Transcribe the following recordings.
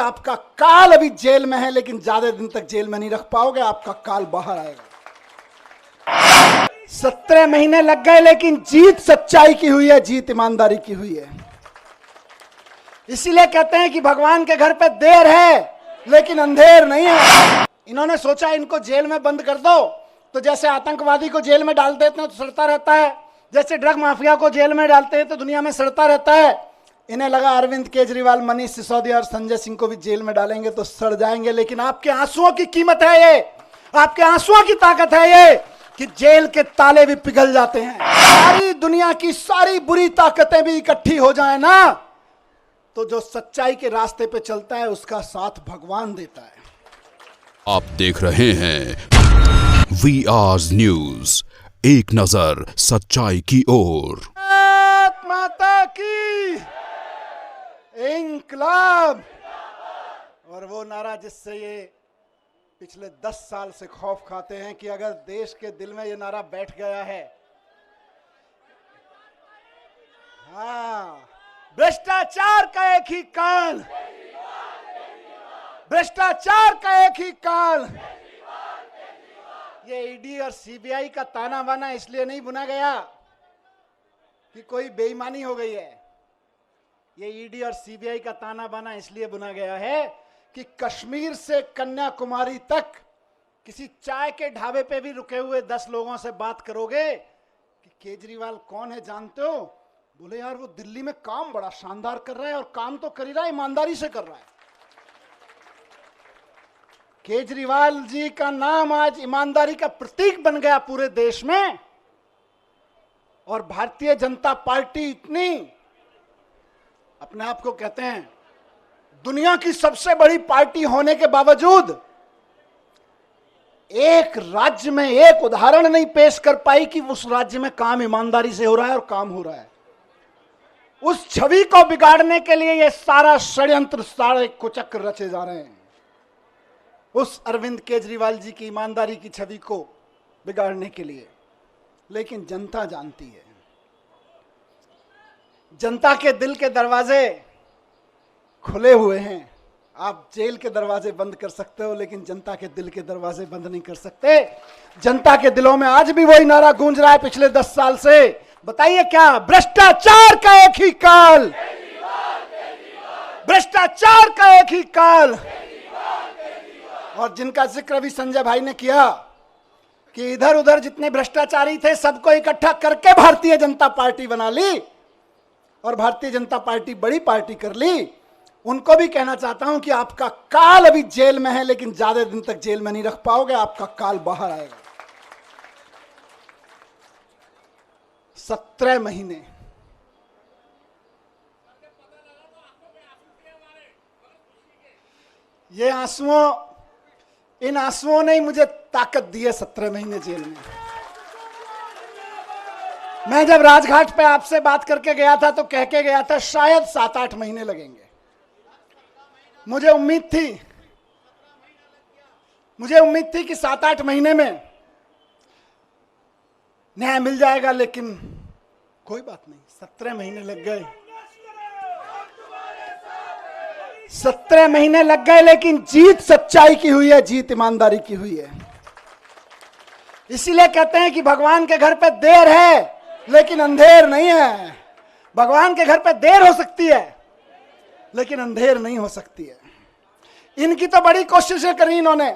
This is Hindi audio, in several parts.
आपका काल अभी जेल में है, लेकिन ज्यादा दिन तक जेल में नहीं रख पाओगे, आपका काल बाहर आएगा। 17 महीने लग गए, लेकिन जीत सच्चाई की हुई है, जीत ईमानदारी की हुई है। इसीलिए कहते हैं कि भगवान के घर पे देर है लेकिन अंधेर नहीं है। इन्होंने सोचा इनको जेल में बंद कर दो, तो जैसे आतंकवादी को जेल में डाल देते हैं तो सड़ता रहता है, जैसे ड्रग माफिया को जेल में डालते हैं तो दुनिया में सड़ता रहता है। इन्हें लगा अरविंद केजरीवाल, मनीष सिसोदिया और संजय सिंह को भी जेल में डालेंगे तो सड़ जाएंगे, लेकिन आपके आंसुओं की कीमत है ये, आपके आंसुओं की ताकत है ये कि जेल के ताले भी पिघल जाते हैं। सारी दुनिया की सारी बुरी ताकतें भी इकट्ठी हो जाए ना, तो जो सच्चाई के रास्ते पे चलता है उसका साथ भगवान देता है। आप देख रहे हैं VR न्यूज, एक नजर सच्चाई की ओर। माता की इंकलाब। और वो नारा जिससे ये पिछले 10 साल से खौफ खाते हैं कि अगर देश के दिल में ये नारा बैठ गया है, हाँ, भ्रष्टाचार का एक ही काल, भ्रष्टाचार का एक ही काल। ये ईडी और सीबीआई का ताना बाना इसलिए नहीं बुना गया कि कोई बेईमानी हो गई है। ये ईडी और सीबीआई का ताना बाना इसलिए बुना गया है कि कश्मीर से कन्याकुमारी तक किसी चाय के ढाबे पे भी रुके हुए 10 लोगों से बात करोगे कि केजरीवाल कौन है जानते हो, बोले यार वो दिल्ली में काम बड़ा शानदार कर रहा है, और काम तो कर ही रहा है, ईमानदारी से कर रहा है। केजरीवाल जी का नाम आज ईमानदारी का प्रतीक बन गया पूरे देश में। और भारतीय जनता पार्टी इतनी अपने आप को कहते हैं दुनिया की सबसे बड़ी पार्टी होने के बावजूद एक राज्य में एक उदाहरण नहीं पेश कर पाई कि उस राज्य में काम ईमानदारी से हो रहा है और काम हो रहा है। उस छवि को बिगाड़ने के लिए ये सारा षड्यंत्र, सारे कुचक्र रचे जा रहे हैं, उस अरविंद केजरीवाल जी की ईमानदारी की छवि को बिगाड़ने के लिए। लेकिन जनता जानती है, जनता के दिल के दरवाजे खुले हुए हैं। आप जेल के दरवाजे बंद कर सकते हो, लेकिन जनता के दिल के दरवाजे बंद नहीं कर सकते। जनता के दिलों में आज भी वही नारा गूंज रहा है पिछले 10 साल से। बताइए क्या? भ्रष्टाचार का एक ही काल, भ्रष्टाचार का एक ही काल। और जिनका जिक्र अभी संजय भाई ने किया कि इधर उधर जितने भ्रष्टाचारी थे सबको इकट्ठा करके भारतीय जनता पार्टी बना ली और भारतीय जनता पार्टी बड़ी पार्टी कर ली, उनको भी कहना चाहता हूं कि आपका काल अभी जेल में है, लेकिन ज्यादा दिन तक जेल में नहीं रख पाओगे, आपका काल बाहर आएगा। 17 महीने ये आंसुओं, इन आंसुओं ने ही मुझे ताकत दी है 17 महीने जेल में। मैं जब राजघाट पे आपसे बात करके गया था तो कह के गया था शायद 7-8 महीने लगेंगे। मुझे उम्मीद थी कि 7-8 महीने में न्याय मिल जाएगा, लेकिन कोई बात नहीं, 17 महीने लग गए। 17 महीने लग गए, लेकिन जीत सच्चाई की हुई है, जीत ईमानदारी की हुई है। इसीलिए कहते हैं कि भगवान के घर पे देर है लेकिन अंधेर नहीं है। भगवान के घर पे देर हो सकती है लेकिन अंधेर नहीं हो सकती है। इनकी तो बड़ी कोशिशें करी इन्होंने,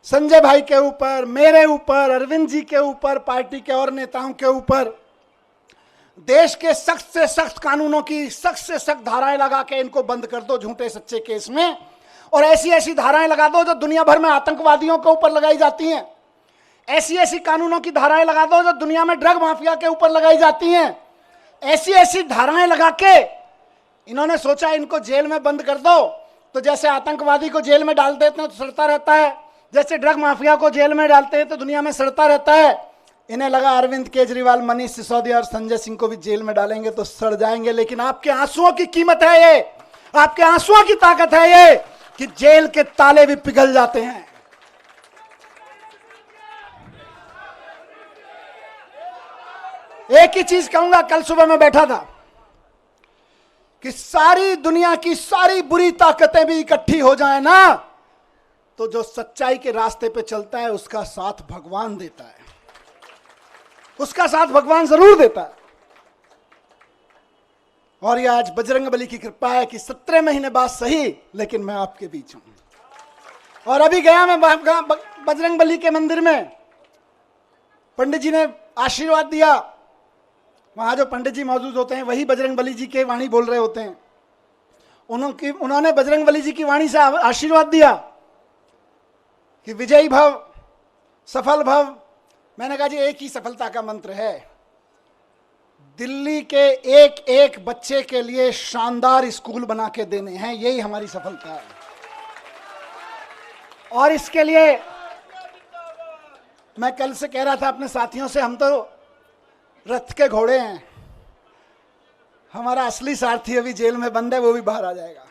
संजय भाई के ऊपर, मेरे ऊपर, अरविंद जी के ऊपर, पार्टी के और नेताओं के ऊपर। देश के सख्त से सख्त कानूनों की सख्त से सख्त धाराएं लगा के इनको बंद कर दो झूठे सच्चे केस में, और ऐसी ऐसी धाराएं लगा दो जो दुनिया भर में आतंकवादियों के ऊपर लगाई जाती हैं। ऐसी ऐसी कानूनों की धाराएं लगा दो जो दुनिया में ड्रग माफिया के ऊपर लगाई जाती हैं। ऐसी ऐसी धाराएं लगा के इन्होंने सोचा इनको जेल में बंद कर दो, तो जैसे आतंकवादी को जेल में डाल देते हैं तो सड़ता रहता है, जैसे ड्रग माफिया को जेल में डालते हैं तो दुनिया में सड़ता रहता है। इन्हें लगा अरविंद केजरीवाल, मनीष सिसोदिया और संजय सिंह को भी जेल में डालेंगे तो सड़ जाएंगे, लेकिन आपके आंसुओं की कीमत है ये, आपके आंसुओं की ताकत है ये कि जेल के ताले भी पिघल जाते हैं। एक ही चीज कहूंगा, कल सुबह मैं बैठा था, कि सारी दुनिया की सारी बुरी ताकतें भी इकट्ठी हो जाए ना, तो जो सच्चाई के रास्ते पे चलता है उसका साथ भगवान देता है, उसका साथ भगवान जरूर देता है। और ये आज बजरंगबली की कृपा है कि 17 महीने बाद सही, लेकिन मैं आपके बीच हूं। और अभी गया मैं बजरंगबली के मंदिर में, पंडित जी ने आशीर्वाद दिया। वहां जो पंडित जी मौजूद होते हैं वही बजरंगबली जी के वाणी बोल रहे होते हैं। उन्होंने बजरंगबली जी की वाणी से आशीर्वाद दिया कि विजयी भव, सफल भव। मैंने कहा जी एक ही सफलता का मंत्र है, दिल्ली के एक एक बच्चे के लिए शानदार स्कूल बना के देने हैं, यही हमारी सफलता है। और इसके लिए मैं कल से कह रहा था अपने साथियों से, हम तो रथ के घोड़े हैं, हमारा असली सारथी अभी जेल में बंद है, वो भी बाहर आ जाएगा।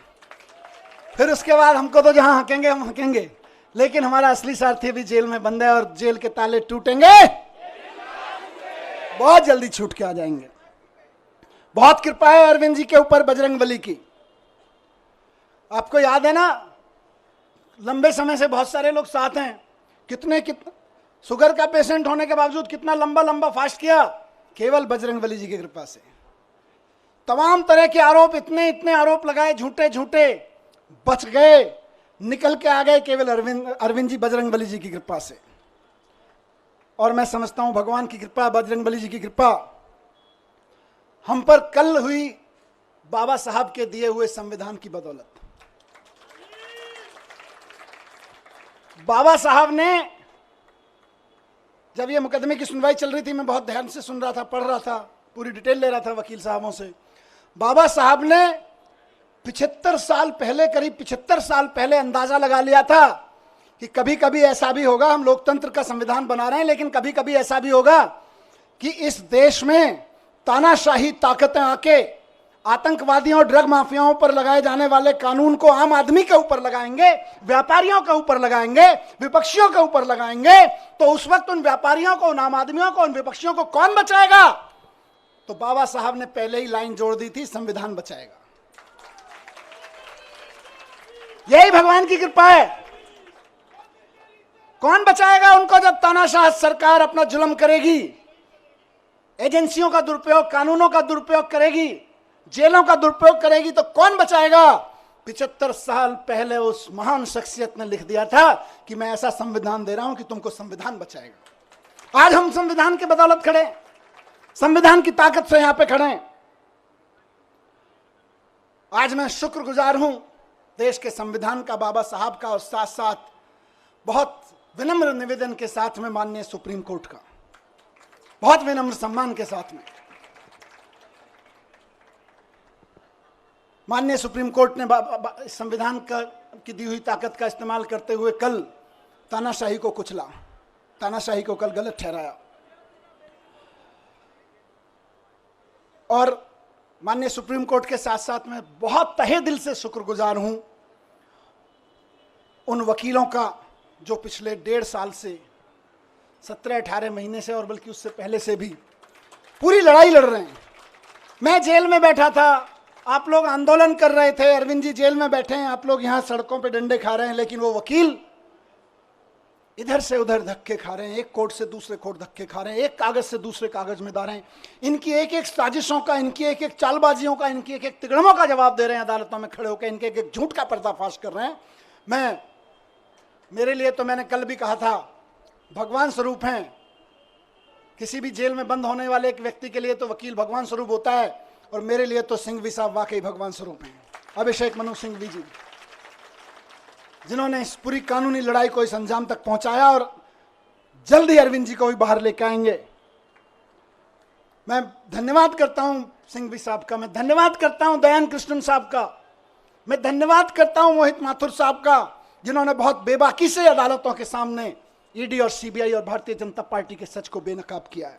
फिर उसके बाद हमको तो जहां हकेंगे हम हकेंगे, लेकिन हमारा असली सारथी अभी जेल में बंद है और जेल के ताले टूटेंगे, बहुत जल्दी छूट के आ जाएंगे। बहुत कृपा है अरविंद जी के ऊपर बजरंगबली की। आपको याद है ना, लंबे समय से बहुत सारे लोग साथ हैं, कितने शुगर का पेशेंट होने के बावजूद कितना लंबा लंबा फास्ट किया, केवल बजरंगबली जी की कृपा से। तमाम तरह के आरोप, इतने इतने आरोप लगाए झूठे झूठे, बच गए, निकल के आ गए, केवल अरविंद जी बजरंगबली जी की कृपा से। और मैं समझता हूं भगवान की कृपा, बजरंगबली जी की कृपा हम पर कल हुई बाबा साहब के दिए हुए संविधान की बदौलत। बाबा साहब ने, जब ये मुकदमे की सुनवाई चल रही थी, मैं बहुत ध्यान से सुन रहा था, पढ़ रहा था, पूरी डिटेल ले रहा था वकील साहबों से। बाबा साहब ने 75 साल पहले, करीब 75 साल पहले अंदाजा लगा लिया था कि कभी कभी ऐसा भी होगा, हम लोकतंत्र का संविधान बना रहे हैं, लेकिन कभी कभी ऐसा भी होगा कि इस देश में तानाशाही ताकतें आके आतंकवादियों और ड्रग माफियाओं पर लगाए जाने वाले कानून को आम आदमी के ऊपर लगाएंगे, व्यापारियों के ऊपर लगाएंगे, विपक्षियों के ऊपर लगाएंगे। तो उस वक्त उन व्यापारियों को, उन आम आदमियों को, उन विपक्षियों को कौन बचाएगा? तो बाबा साहब ने पहले ही लाइन जोड़ दी थी, संविधान बचाएगा। यही भगवान की कृपा है। कौन बचाएगा उनको जब तानाशाह सरकार अपना जुल्म करेगी, एजेंसियों का दुरुपयोग, कानूनों का दुरुपयोग करेगी, जेलों का दुरुपयोग करेगी, तो कौन बचाएगा? 75 साल पहले उस महान शख्सियत ने लिख दिया था कि मैं ऐसा संविधान दे रहा हूं कि तुमको संविधान बचाएगा। आज हम संविधान के बदौलत खड़े, संविधान की ताकत से यहां पे खड़े हैं। आज मैं शुक्रगुजार हूं देश के संविधान का, बाबा साहब का, और साथ साथ बहुत विनम्र निवेदन के साथ में माननीय सुप्रीम कोर्ट का, बहुत विनम्र सम्मान के साथ में माननीय सुप्रीम कोर्ट ने संविधान की दी हुई ताकत का इस्तेमाल करते हुए कल तानाशाही को कुचला, तानाशाही को कल गलत ठहराया। और माननीय सुप्रीम कोर्ट के साथ साथ मैं बहुत तहे दिल से शुक्रगुजार हूं उन वकीलों का जो पिछले 1.5 साल से, 17-18 महीने से, और बल्कि उससे पहले से भी पूरी लड़ाई लड़ रहे हैं। मैं जेल में बैठा था, आप लोग आंदोलन कर रहे थे, अरविंद जी जेल में बैठे हैं, आप लोग यहां सड़कों पे डंडे खा रहे हैं, लेकिन वो वकील इधर से उधर धक्के खा रहे हैं, एक कोर्ट से दूसरे कोर्ट धक्के खा रहे हैं, एक कागज से दूसरे कागज में डाल रहे हैं। इनकी एक एक साजिशों का, इनकी एक एक चालबाजियों का, इनकी एक एक तिगड़मों का जवाब दे रहे हैं अदालतों में खड़े होकर, इनके एक एक झूठ का पर्दाफाश कर रहे हैं। मेरे लिए तो, मैंने कल भी कहा था, भगवान स्वरूप हैं। किसी भी जेल में बंद होने वाले एक व्यक्ति के लिए तो वकील भगवान स्वरूप होता है, और मेरे लिए तो सिंघवी साहब वाकई भगवान स्वरूप हैं। अभिषेक मनु सिंघवी जी, जिन्होंने इस पूरी कानूनी लड़ाई को इस अंजाम तक पहुंचाया, और जल्द ही अरविंद जी को भी बाहर लेकर आएंगे। मैं धन्यवाद करता हूं सिंघवी साहब का, मैं धन्यवाद करता हूं दयान कृष्णन साहब का, मैं धन्यवाद करता हूं मोहित माथुर साहब का, जिन्होंने बहुत बेबाकी से अदालतों के सामने ईडी और सीबीआई और भारतीय जनता पार्टी के सच को बेनकाब किया है।